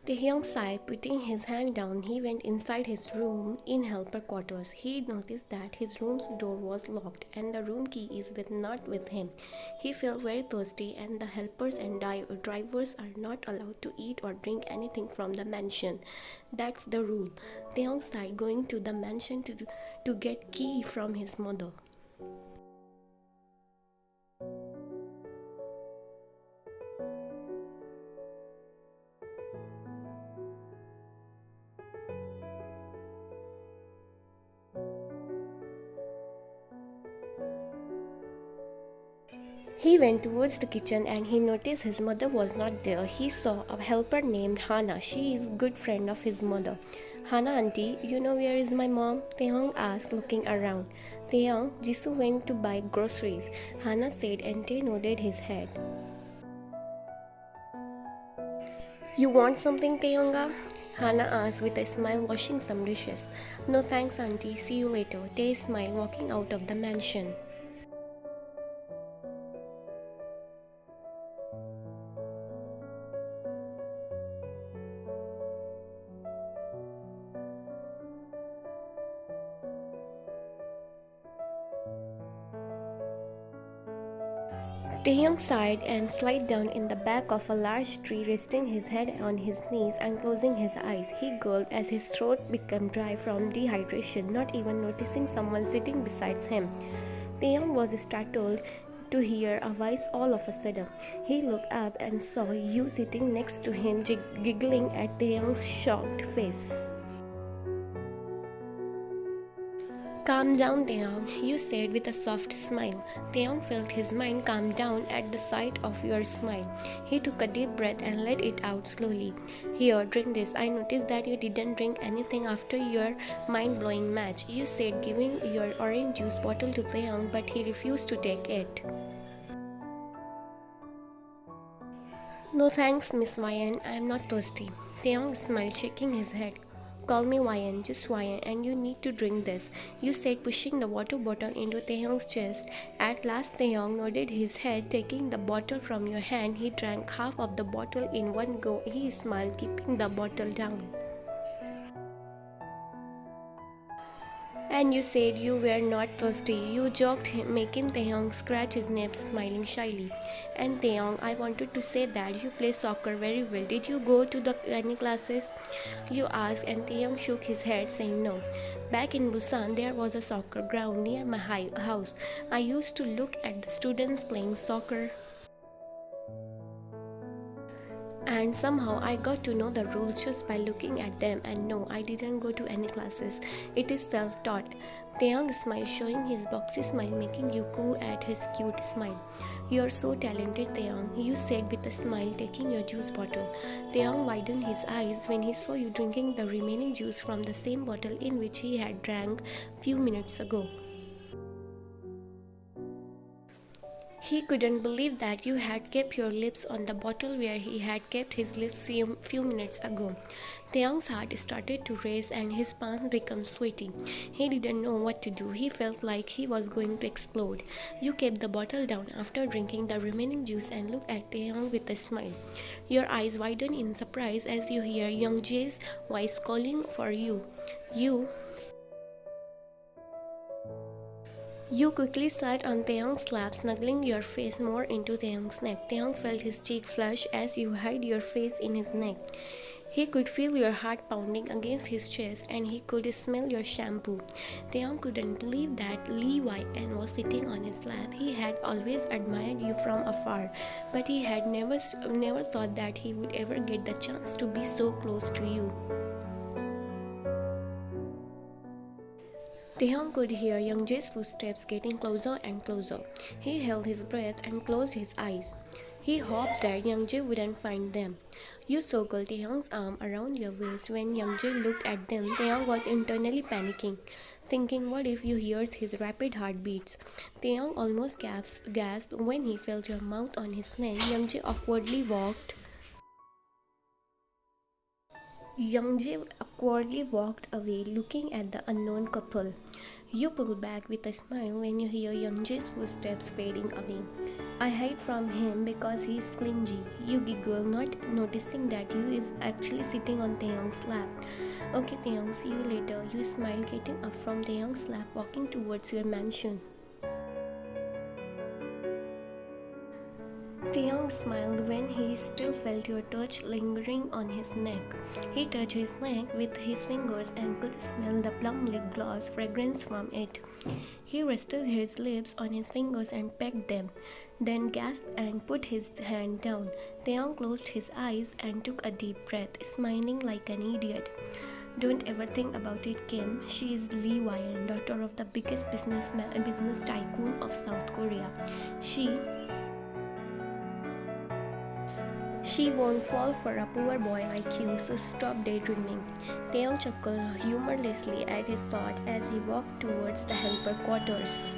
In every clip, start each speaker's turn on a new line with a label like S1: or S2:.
S1: Taehyung sighed, putting his hand down. He went inside his room in helper quarters. He noticed that his room's door was locked and the room key is not with him. He felt very thirsty, and the helpers and drivers are not allowed to eat or drink anything from the mansion. That's the rule. Taehyung sighed, going to the mansion to get key from his mother. He went towards the kitchen and he noticed his mother was not there. He saw a helper named Hana. She is a good friend of his mother. Hana auntie, you know where is my mom? Taehyung asked, looking around. Taehyung, Jisoo went to buy groceries, Hana said, and Tae nodded his head. You want something, Taehyunga? Hana asked with a smile, washing some dishes. No thanks, auntie. See you later. Tae smiled, walking out of the mansion. Taehyung sighed and slid down in the back of a large tree, resting his head on his knees and closing his eyes. He gulped as his throat became dry from dehydration, not even noticing someone sitting beside him. Taehyung was startled to hear a voice all of a sudden. He looked up and saw Yu sitting next to him, giggling at Taehyung's shocked face. Calm down, Taehyung, you said with a soft smile. Taehyung felt his mind calm down at the sight of your smile. He took a deep breath and let it out slowly. Here, drink this. I noticed that you didn't drink anything after your mind-blowing match. You said, giving your orange juice bottle to Taehyung, but he refused to take it. No thanks, Miss Ryan. I am not thirsty. Taehyung smiled, shaking his head. Call me Ryan, just Ryan, and you need to drink this, you said, pushing the water bottle into Taehyung's chest. At last, Taehyung nodded his head, taking the bottle from your hand. He drank half of the bottle in one go. He smiled, keeping the bottle down. And you said you were not thirsty. You joked, making Taehyung scratch his lips, smiling shyly. And Taehyung, I wanted to say that you play soccer very well. Did you go to any classes? You asked, and Taehyung shook his head, saying no. Back in Busan, there was a soccer ground near my house. I used to look at the students playing soccer, and somehow I got to know the rules just by looking at them. And no, I didn't go to any classes. It is self-taught. Taehyung smiled, showing his boxy smile, making you coo at his cute smile. You are so talented, Taehyung, you said with a smile, taking your juice bottle. Taehyung widened his eyes when he saw you drinking the remaining juice from the same bottle in which he had drank few minutes ago. He couldn't believe that you had kept your lips on the bottle where he had kept his lips few minutes ago. Taehyung's heart started to race and his palms became sweaty. He didn't know what to do. He felt like he was going to explode. You kept the bottle down after drinking the remaining juice and looked at Taehyung with a smile. Your eyes widened in surprise as you hear Young Jae's voice calling for you. You quickly sat on Taehyung's lap, snuggling your face more into Taehyung's neck. Taehyung felt his cheek flush as you hid your face in his neck. He could feel your heart pounding against his chest, and he could smell your shampoo. Taehyung couldn't believe that Lee Yn was sitting on his lap. He had always admired you from afar, but he had never thought that he would ever get the chance to be so close to you. Taehyung could hear Young Jae's footsteps getting closer and closer. He held his breath and closed his eyes. He hoped that Young Jae wouldn't find them. You circled Taehyung's arm around your waist. When Young Jae looked at them, Taehyung was internally panicking, thinking, what if you hears his rapid heartbeats? Taehyung almost gasped when he felt your mouth on his neck. Young Jae awkwardly walked away, looking at the unknown couple. You pull back with a smile when you hear Young Jae's footsteps fading away. I hide from him because he's clingy. You giggle, not noticing that you is actually sitting on Taehyung's lap. Okay, Taehyung, see you later. You smile, getting up from Taehyung's lap, walking towards your mansion. Taehyung smiled when he still felt your touch lingering on his neck. He touched his neck with his fingers and could smell the plum lip gloss fragrance from it. He rested his lips on his fingers and pecked them, then gasped and put his hand down. Taehyung closed his eyes and took a deep breath, smiling like an idiot. Don't ever think about it, Kim. She is Lee Wyan, daughter of the biggest business tycoon of South Korea. She won't fall for a poor boy like you, so stop daydreaming. Taehyung chuckled humorlessly at his thought as he walked towards the helper quarters.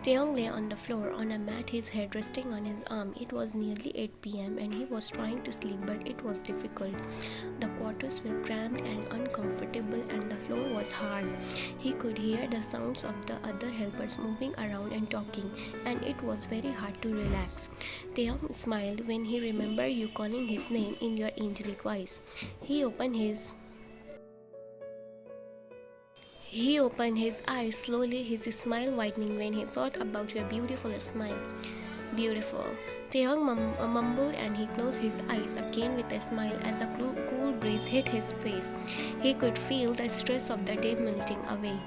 S1: Taehyung lay on the floor on a mat, his head resting on his arm. It was nearly 8 p.m. and he was trying to sleep, but it was difficult. The quarters were cramped and uncomfortable and the floor was hard. He could hear the sounds of the other helpers moving around and talking, and it was very hard to relax. Taehyung smiled when he remembered you calling his name in your angelic voice. He opened his eyes slowly, his smile widening when he thought about your beautiful smile. Beautiful. Taehyung mumbled and he closed his eyes again with a smile as a cool breeze hit his face. He could feel the stress of the day melting away.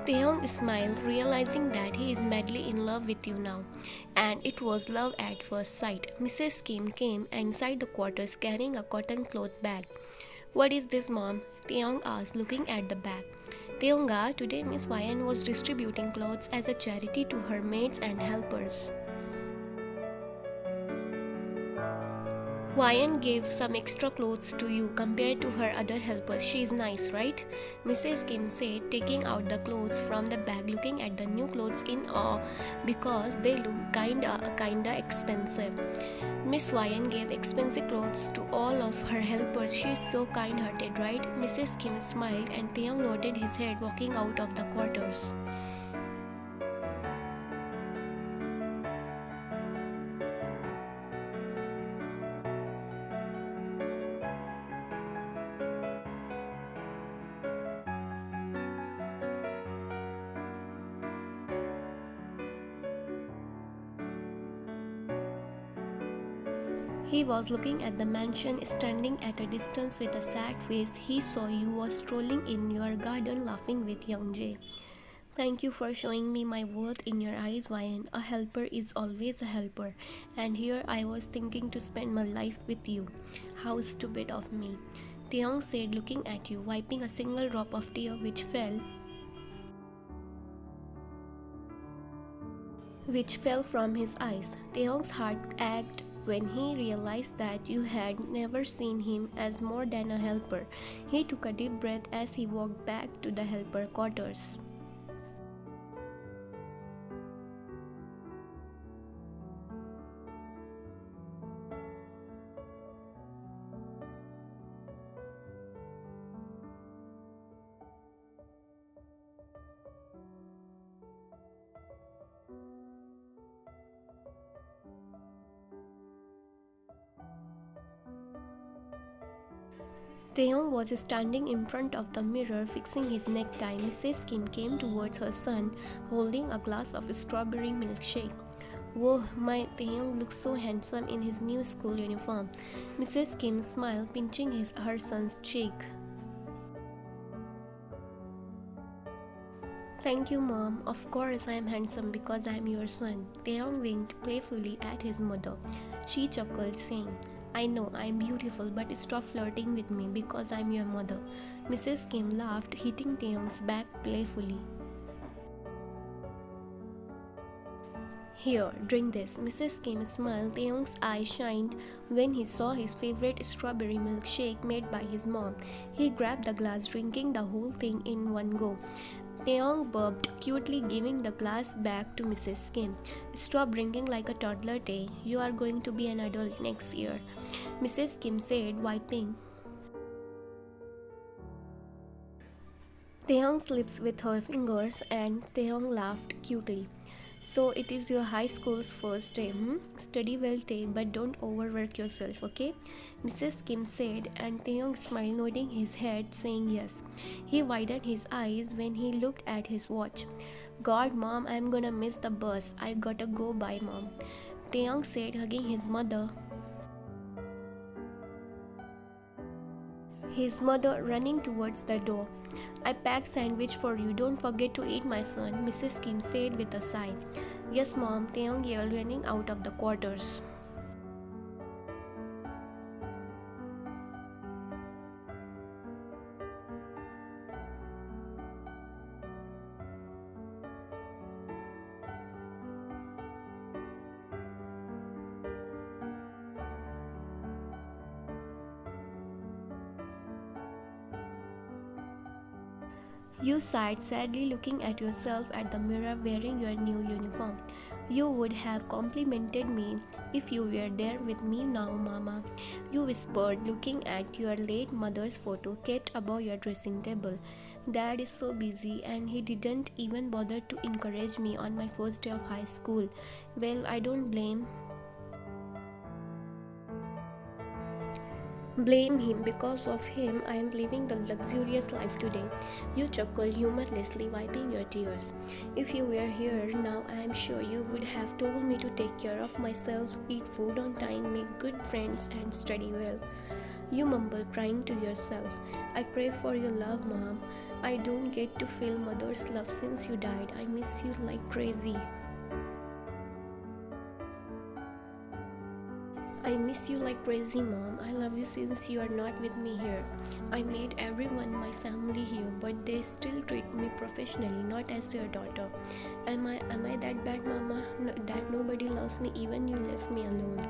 S1: Taehyung smiled, realizing that he is madly in love with you now. And it was love at first sight. Mrs. Kim came inside the quarters carrying a cotton cloth bag. What is this, Mom? Taehyung asked, looking at the bag. Taehyunga, today Miss Wyan was distributing clothes as a charity to her maids and helpers. Wyan gave some extra clothes to you compared to her other helpers. She is nice, right? Mrs. Kim said, taking out the clothes from the bag, looking at the new clothes in awe because they look kinda expensive. Miss Wyan gave expensive clothes to all of her helpers. She is so kind-hearted, right? Mrs. Kim smiled and Taehyung nodded his head, walking out of the quarters. He was looking at the mansion, standing at a distance with a sad face. He saw you was strolling in your garden laughing with young Jay. Thank you for showing me my worth in your eyes, Wyan. A helper is always a helper. And here I was thinking to spend my life with you. How stupid of me. Taehyung said, looking at you, wiping a single drop of tear which fell from his eyes. Taehyung's heart ached when he realized that you had never seen him as more than a helper. He took a deep breath as he walked back to the helper quarters. Taehyung was standing in front of the mirror fixing his necktie. Mrs. Kim came towards her son, holding a glass of strawberry milkshake. Whoa, my Taehyung looks so handsome in his new school uniform. Mrs. Kim smiled, pinching her son's cheek. Thank you, Mom. Of course I am handsome because I am your son. Taehyung winked playfully at his mother. She chuckled, saying, I know I'm beautiful, but stop flirting with me because I'm your mother. Mrs. Kim laughed, hitting Taehyung's back playfully. Here, drink this. Mrs. Kim smiled. Taehyung's eyes shined when he saw his favorite strawberry milkshake made by his mom. He grabbed the glass, drinking the whole thing in one go. Taehyung burped, cutely giving the glass back to Mrs. Kim. Stop drinking like a toddler, Tae. You are going to be an adult next year, Mrs. Kim said, wiping Taehyung's lips with her fingers, and Taehyung laughed cutely. So it is your high school's first day, hmm? Study well, Tae, but don't overwork yourself, okay? Mrs. Kim said, and Taehyung smiled, nodding his head, saying yes. He widened his eyes when he looked at his watch. God, Mom, I'm gonna miss the bus. I gotta go, bye, Mom. Taehyung said, hugging his mother running towards the door. I packed sandwich for you. Don't forget to eat, my son, Mrs. Kim said with a sigh. Yes, Mom, Taehyung yelled, running out of the quarters. You sighed sadly, looking at yourself at the mirror wearing your new uniform. You would have complimented me if you were there with me now, Mama. You whispered, looking at your late mother's photo kept above your dressing table. Dad is so busy and he didn't even bother to encourage me on my first day of high school. Well, I don't blame him. Because of him, I am living the luxurious life today. You chuckled humorlessly, wiping your tears. If you were here now, I am sure you would have told me to take care of myself, eat food on time, make good friends, and study well. You mumbled, crying to yourself. I crave for your love, Mom. I don't get to feel mother's love since you died. I miss you like crazy. I miss you like crazy, Mom. I love you since you are not with me here. I made everyone my family here, but they still treat me professionally, not as your daughter. Am I that bad, Mama? That nobody loves me, even you left me alone.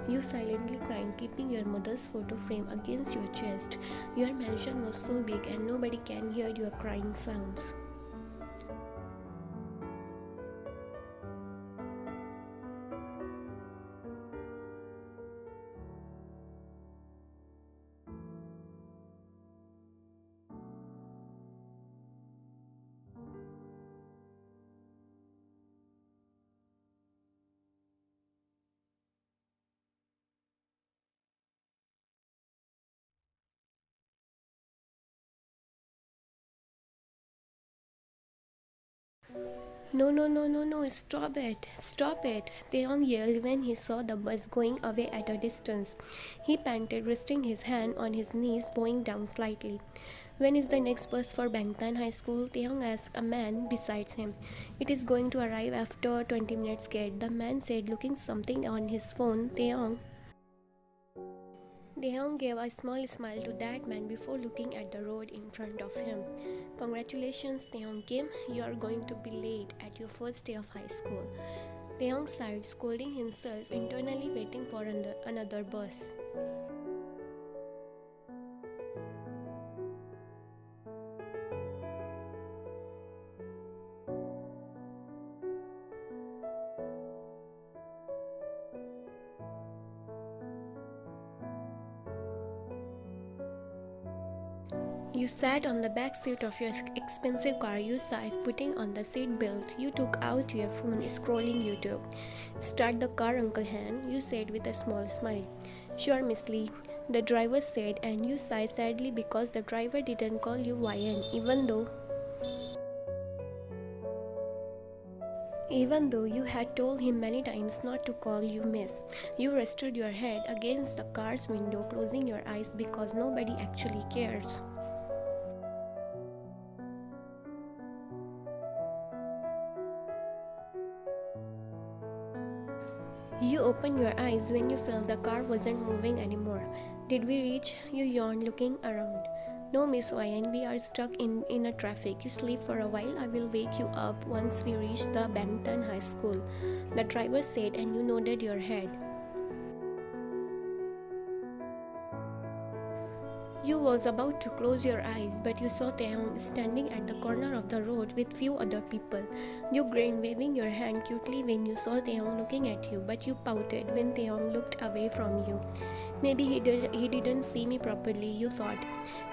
S1: You silently crying, keeping your mother's photo frame against your chest. Your mansion was so big and nobody can hear your crying sounds. No, no, no, no, no, stop it, stop it, Taehyung yelled when he saw the bus going away at a distance. He panted, resting his hand on his knees, slowing down slightly. When is the next bus for Bangtan High School? Taehyung asked a man beside him. It is going to arrive after 20 minutes, kid, the man said, looking something on his phone. Taehyung gave a small smile to that man before looking at the road in front of him. Congratulations, Taehyung Kim. You are going to be late at your first day of high school. Taehyung sighed, scolding himself internally, waiting for another bus. You sat on the back seat of your expensive car, you sighed, putting on the seat belt. You took out your phone, scrolling YouTube. Start the car, Uncle Han, you said with a small smile. Sure, Miss Lee, the driver said, and you sighed sadly because the driver didn't call you YN, even though you had told him many times not to call you Miss. You rested your head against the car's window, closing your eyes because nobody actually cares. You opened your eyes when you felt the car wasn't moving anymore. Did we reach? You yawned, looking around. No, Miss Ryan, we are stuck in a traffic. You sleep for a while. I will wake you up once we reach the Bangtan High School, the driver said, and you nodded your head. You was about to close your eyes, but you saw Taehyung standing at the corner of the road with few other people. You grinned, waving your hand cutely when you saw Taehyung looking at you, but you pouted when Taehyung looked away from you. Maybe he didn't see me properly, you thought.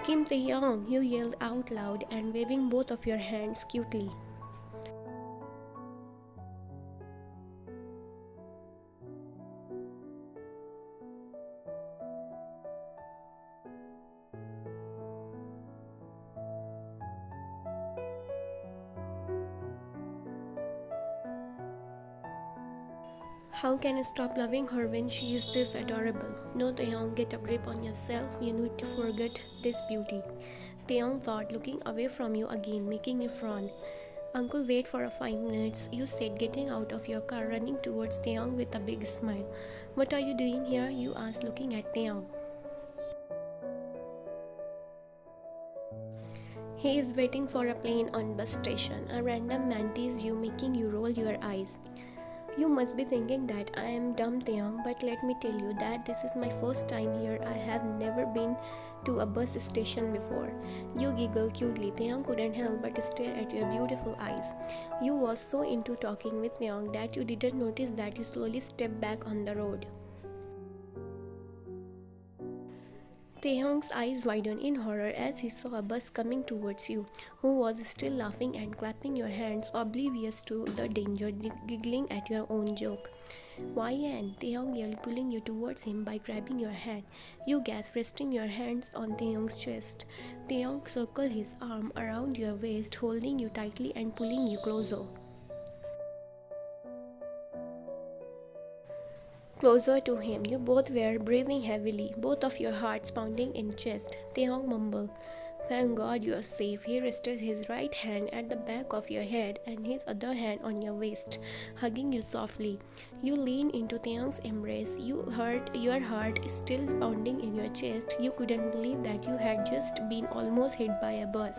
S1: Kim Taehyung, you yelled out loud and waving both of your hands cutely. How can I stop loving her when she is this adorable? No, Taehyung, get a grip on yourself. You need to forget this beauty. Taehyung thought, looking away from you again, making you frown. Uncle, wait for a 5 minutes, you said, getting out of your car, running towards Taehyung with a big smile. What are you doing here? You asked, looking at Taehyung. He is waiting for a plane on bus station. A random man teased you, making you roll your eyes. You must be thinking that I am dumb, Taehyung, but let me tell you that this is my first time here. I have never been to a bus station before. You giggled cutely. Taehyung couldn't help but stare at your beautiful eyes. You was so into talking with Taehyung that you didn't notice that you slowly stepped back on the road. Taehyung's eyes widened in horror as he saw a bus coming towards you, who was still laughing and clapping your hands, oblivious to the danger, giggling at your own joke. Why, Anne? Taehyung yelled, pulling you towards him by grabbing your hand. You gasped, resting your hands on Taehyung's chest. Taehyung circled his arm around your waist, holding you tightly and pulling you closer. Closer to him, you both were breathing heavily, both of your hearts pounding in chest. Taehyung mumbled, "Thank God you are safe." He rested his right hand at the back of your head and his other hand on your waist, hugging you softly. You leaned into Taehyung's embrace. You heard your heart still pounding in your chest. You couldn't believe that you had just been almost hit by a bus.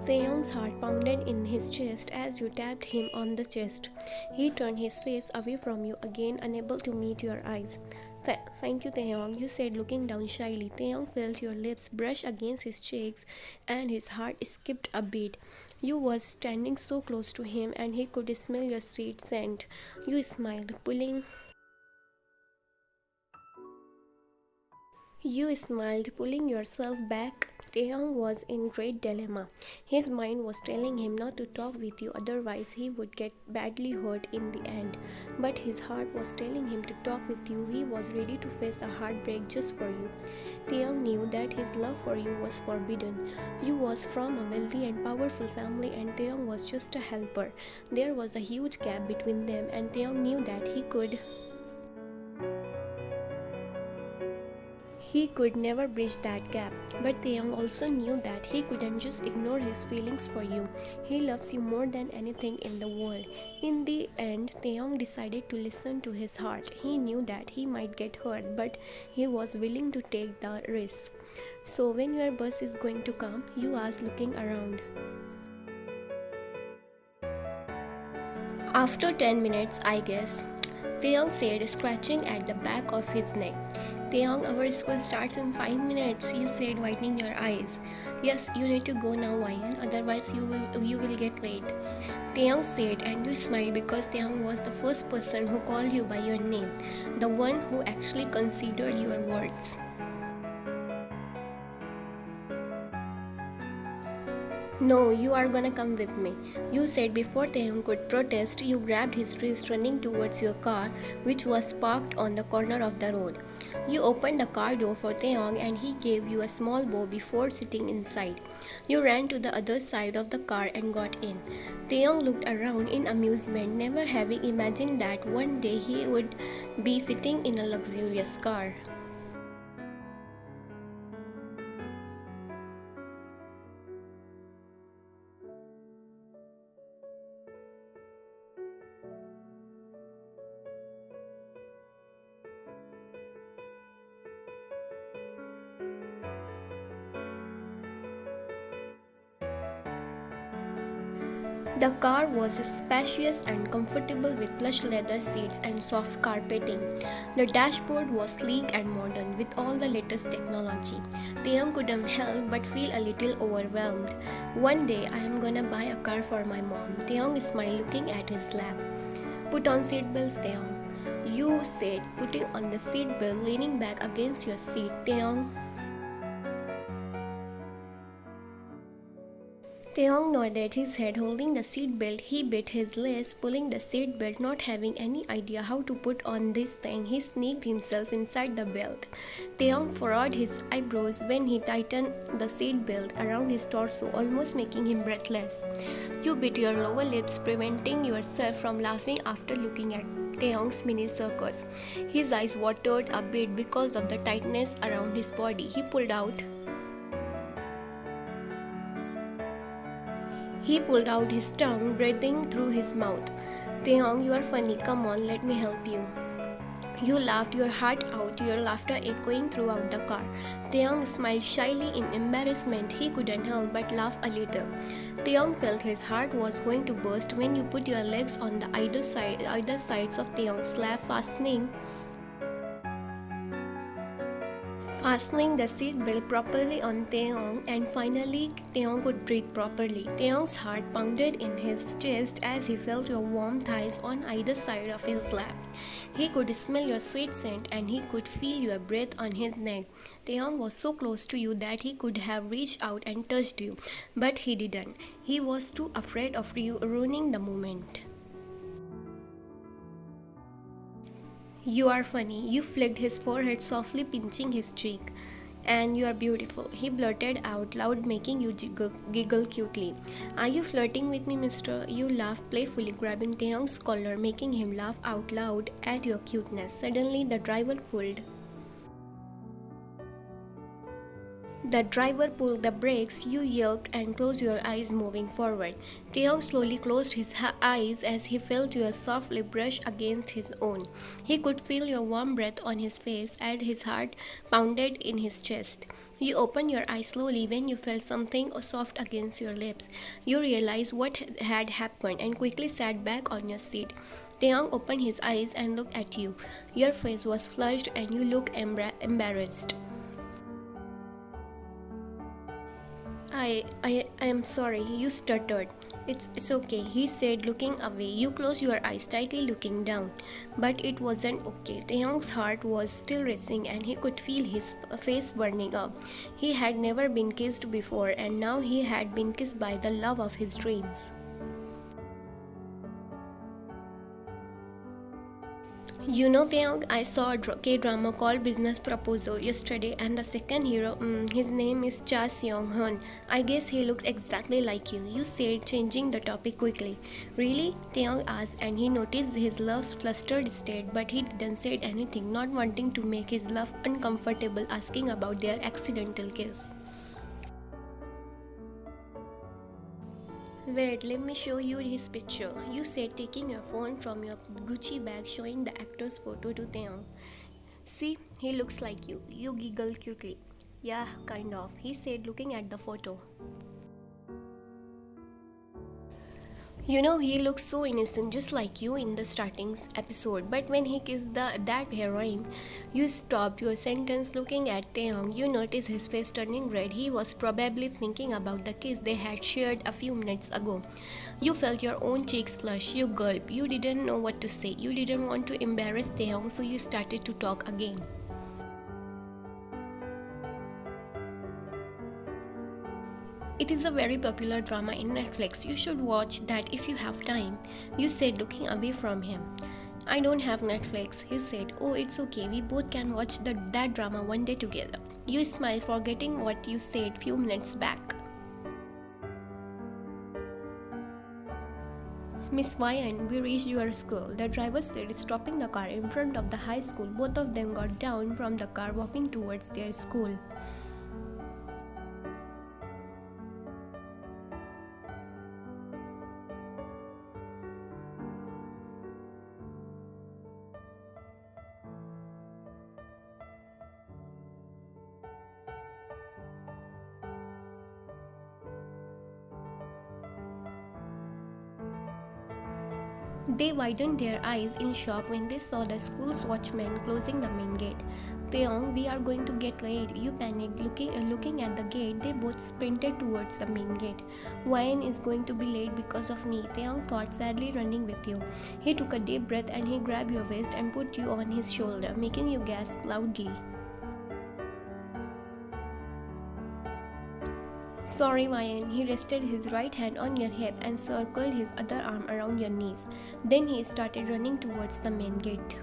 S1: Taehyung's heart pounded in his chest as you tapped him on the chest. He turned his face away from you again, unable to meet your eyes. Thank you, Taehyung, you said, looking down shyly. Taehyung felt your lips brush against his cheeks and his heart skipped a beat. You was standing so close to him and he could smell your sweet scent. You smiled, pulling yourself back. Taehyung was in great dilemma. His mind was telling him not to talk with you, otherwise he would get badly hurt in the end. But his heart was telling him to talk with you. He was ready to face a heartbreak just for you. Taehyung knew that his love for you was forbidden. You was from a wealthy and powerful family and Taehyung was just a helper. There was a huge gap between them and Taehyung knew that he could never bridge that gap, but Taehyung also knew that he couldn't just ignore his feelings for you. He loves you more than anything in the world. In the end, Taehyung decided to listen to his heart. He knew that he might get hurt, but he was willing to take the risk. So when your bus is going to come? You asked, looking around. After 10 minutes, I guess, Taehyung said, scratching at the back of his neck. Taehyung, our school starts in 5 minutes, you said, widening your eyes. Yes, you need to go now, Ryan, otherwise you will get late. Taehyung said, and you smiled because Taehyung was the first person who called you by your name, the one who actually considered your words. No, you are gonna come with me, you said before Taehyung could protest. You grabbed his wrist, running towards your car, which was parked on the corner of the road. You opened the car door for Taehyung and he gave you a small bow before sitting inside. You ran to the other side of the car and got in. Taehyung looked around in amusement, never having imagined that one day he would be sitting in a luxurious car. The car was spacious and comfortable with plush leather seats and soft carpeting. The dashboard was sleek and modern with all the latest technology. Taehyung couldn't help but feel a little overwhelmed. One day I am gonna buy a car for my mom. Taehyung smiled looking at his lap. Put on seatbelts, Taehyung. You said, putting on the seatbelt, leaning back against your seat, Taehyung. Taehyung nodded his head, holding the seatbelt. He bit his lips, pulling the seatbelt, not having any idea how to put on this thing. He sneaked himself inside the belt. Taehyung furrowed his eyebrows when he tightened the seatbelt around his torso, almost making him breathless. You bit your lower lips, preventing yourself from laughing after looking at Taehyung's mini circus. His eyes watered a bit because of the tightness around his body. He pulled out his tongue, breathing through his mouth. Taehyung, you are funny. Come on, let me help you. You laughed your heart out, your laughter echoing throughout the car. Taehyung smiled shyly in embarrassment. He couldn't help but laugh a little. Taehyung felt his heart was going to burst when you put your legs on the either sides of Taehyung's lap, fastening the seatbelt properly on Taehyung, and finally Taehyung could breathe properly. Taehyung's heart pounded in his chest as he felt your warm thighs on either side of his lap. He could smell your sweet scent and he could feel your breath on his neck. Taehyung was so close to you that he could have reached out and touched you, but he didn't. He was too afraid of you ruining the moment. You are funny. You flicked his forehead, softly pinching his cheek. And you are beautiful, he blurted out loud, making you giggle cutely. Are you flirting with me, mister? You laughed playfully, grabbing Taehyung's collar, making him laugh out loud at your cuteness. Suddenly, the driver pulled the brakes. You yelped and closed your eyes, moving forward. Taehyung slowly closed his eyes as he felt your soft lip brush against his own. He could feel your warm breath on his face as his heart pounded in his chest. You opened your eyes slowly when you felt something soft against your lips. You realized what had happened and quickly sat back on your seat. Taehyung opened his eyes and looked at you. Your face was flushed and you looked embarrassed. I am sorry, you stuttered. It's okay, he said, looking away. You closed your eyes tightly, looking down. But it wasn't okay. Taehyung's heart was still racing and he could feel his face burning up. He had never been kissed before and now he had been kissed by the love of his dreams. You know, Taehyung, I saw a K-drama called Business Proposal yesterday, and the second hero, his name is Cha Seong-hun. I guess he looks exactly like you said, changing the topic quickly. Really? Taehyung asked, and he noticed his love's flustered state, but he didn't say anything, not wanting to make his love uncomfortable, asking about their accidental kiss. Wait, let me show you his picture. You said, taking your phone from your Gucci bag, showing the actor's photo to Taehyung. See, he looks like you. You giggled cutely. Yeah, kind of, he said, looking at the photo. You know, he looks so innocent, just like you in the starting episode. But when he kissed that heroine, you stopped your sentence, looking at Taehyung. You noticed his face turning red. He was probably thinking about the kiss they had shared a few minutes ago. You felt your own cheeks flush. You gulped. You didn't know what to say. You didn't want to embarrass Taehyung, so you started to talk again. It is a very popular drama in Netflix. You should watch that if you have time, you said, looking away from him. I don't have Netflix, he said. Oh, it's okay. We both can watch that drama one day together. You smiled, forgetting what you said few minutes back. Miss Ryan, we reached your school, the driver said, stopping the car in front of the high school. Both of them got down from the car, walking towards their school. They widened their eyes in shock when they saw the school's watchman closing the main gate. Taehyung, we are going to get late, you panicked. Looking at the gate, they both sprinted towards the main gate. Wyan is going to be late because of me, Taehyung thought, sadly running with you. He took a deep breath and he grabbed your waist and put you on his shoulder, making you gasp loudly. Sorry, Wyan. He rested his right hand on your hip and circled his other arm around your knees. Then he started running towards the main gate.